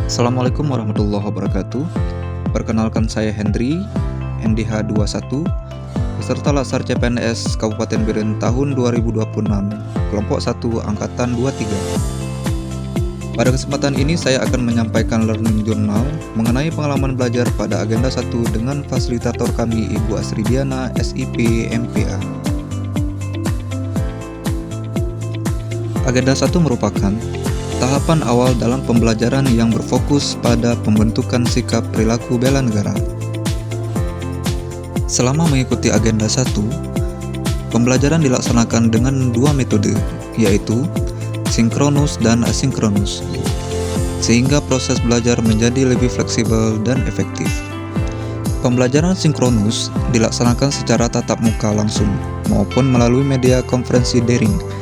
Assalamualaikum warahmatullahi wabarakatuh. Perkenalkan saya Hendri, NDH21, peserta Latsar CPNS Kabupaten Biren tahun 2026, kelompok 1 angkatan 23. Pada kesempatan ini saya akan menyampaikan learning journal mengenai pengalaman belajar pada agenda 1 dengan fasilitator kami Ibu Asridiana, SIP, MPA. Agenda 1 merupakan tahapan awal dalam pembelajaran yang berfokus pada pembentukan sikap perilaku bela negara. Selama mengikuti agenda 1, pembelajaran dilaksanakan dengan dua metode, yaitu sinkronus dan asinkronus, sehingga proses belajar menjadi lebih fleksibel dan efektif. Pembelajaran sinkronus dilaksanakan secara tatap muka langsung maupun melalui media konferensi daring,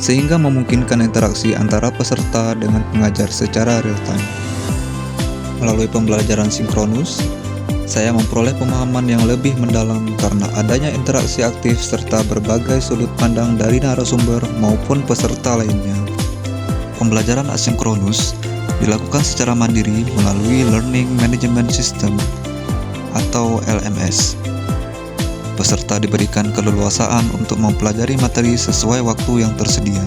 sehingga memungkinkan interaksi antara peserta dengan pengajar secara real-time. Melalui pembelajaran sinkronus, saya memperoleh pemahaman yang lebih mendalam karena adanya interaksi aktif serta berbagai sudut pandang dari narasumber maupun peserta lainnya. Pembelajaran asinkronus dilakukan secara mandiri melalui Learning Management System atau LMS. Peserta diberikan keleluasaan untuk mempelajari materi sesuai waktu yang tersedia.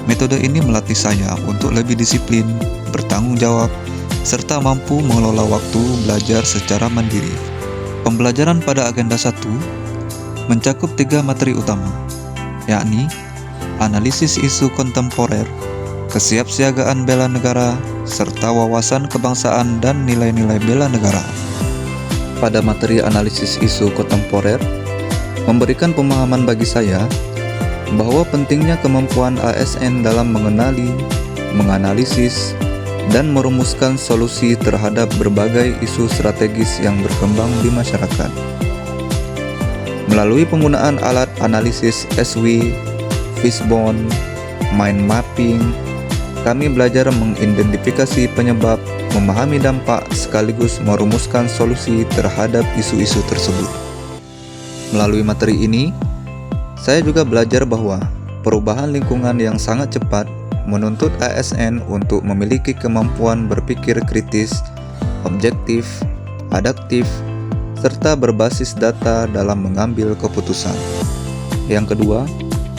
Metode ini melatih saya untuk lebih disiplin, bertanggung jawab, serta mampu mengelola waktu belajar secara mandiri. Pembelajaran pada agenda 1 mencakup 3 materi utama, yakni analisis isu kontemporer, kesiapsiagaan bela negara, serta wawasan kebangsaan dan nilai-nilai bela negara. Pada materi analisis isu kontemporer, memberikan pemahaman bagi saya bahwa pentingnya kemampuan ASN dalam mengenali, menganalisis, dan merumuskan solusi terhadap berbagai isu strategis yang berkembang di masyarakat. Melalui penggunaan alat analisis SW, Fishbone, mind mapping, kami belajar mengidentifikasi penyebab, memahami dampak, sekaligus merumuskan solusi terhadap isu-isu tersebut. Melalui materi ini, saya juga belajar bahwa perubahan lingkungan yang sangat cepat menuntut ASN untuk memiliki kemampuan berpikir kritis, objektif, adaptif, serta berbasis data dalam mengambil keputusan. Yang kedua,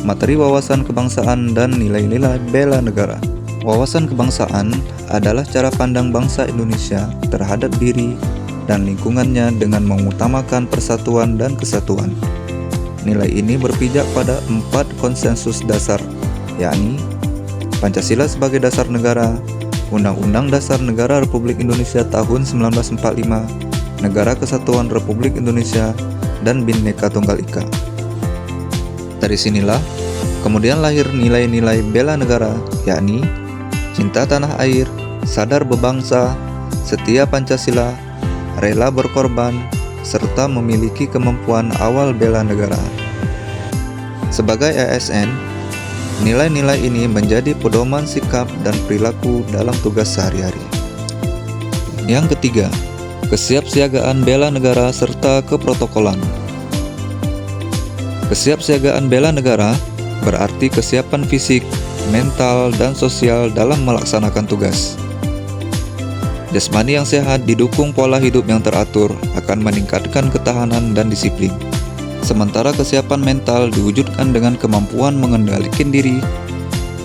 materi wawasan kebangsaan dan nilai-nilai bela negara. Wawasan kebangsaan adalah cara pandang bangsa Indonesia terhadap diri dan lingkungannya dengan mengutamakan persatuan dan kesatuan. Nilai ini berpijak pada 4 konsensus dasar, yakni Pancasila sebagai dasar negara, Undang-Undang Dasar Negara Republik Indonesia tahun 1945, Negara Kesatuan Republik Indonesia, dan Bhinneka Tunggal Ika. Dari sinilah kemudian lahir nilai-nilai bela negara, yakni cinta tanah air, sadar berbangsa, setia Pancasila, rela berkorban, serta memiliki kemampuan awal bela negara. Sebagai ASN, nilai-nilai ini menjadi pedoman sikap dan perilaku dalam tugas sehari-hari. Yang ketiga, kesiapsiagaan bela negara serta keprotokolan. Kesiapsiagaan bela negara berarti kesiapan fisik, mental, dan sosial dalam melaksanakan tugas. Jasmani yang sehat didukung pola hidup yang teratur akan meningkatkan ketahanan dan disiplin. Sementara kesiapan mental diwujudkan dengan kemampuan mengendalikan diri,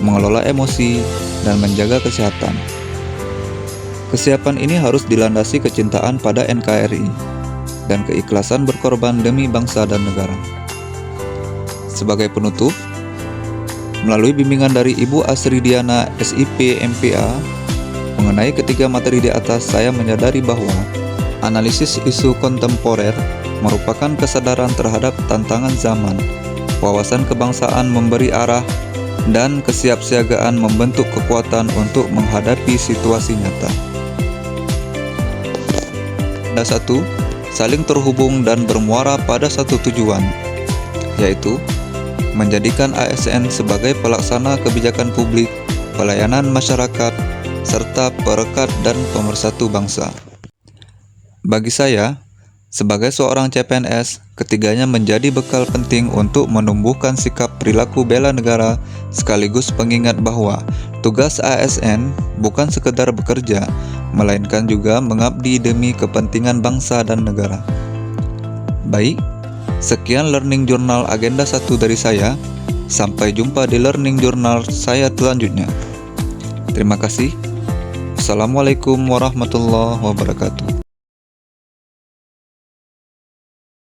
mengelola emosi, dan menjaga kesehatan. Kesiapan ini harus dilandasi kecintaan pada NKRI dan keikhlasan berkorban demi bangsa dan negara. Sebagai penutup, melalui bimbingan dari Ibu Asridiana, SIP, MPA, mengenai ketiga materi di atas, saya menyadari bahwa analisis isu kontemporer merupakan kesadaran terhadap tantangan zaman, wawasan kebangsaan memberi arah, dan kesiapsiagaan membentuk kekuatan untuk menghadapi situasi nyata. Ada 1, saling terhubung dan bermuara pada satu tujuan, yaitu menjadikan ASN sebagai pelaksana kebijakan publik, pelayanan masyarakat, serta perekat dan pemersatu bangsa. Bagi saya, Sebagai seorang CPNS, ketiganya menjadi bekal penting untuk menumbuhkan sikap perilaku bela negara sekaligus pengingat bahwa tugas ASN bukan sekedar bekerja, melainkan juga mengabdi demi kepentingan bangsa dan negara. Baik, sekian Learning Journal Agenda 1 dari saya. Sampai jumpa di Learning Journal saya selanjutnya. Terima kasih. Assalamualaikum warahmatullahi wabarakatuh.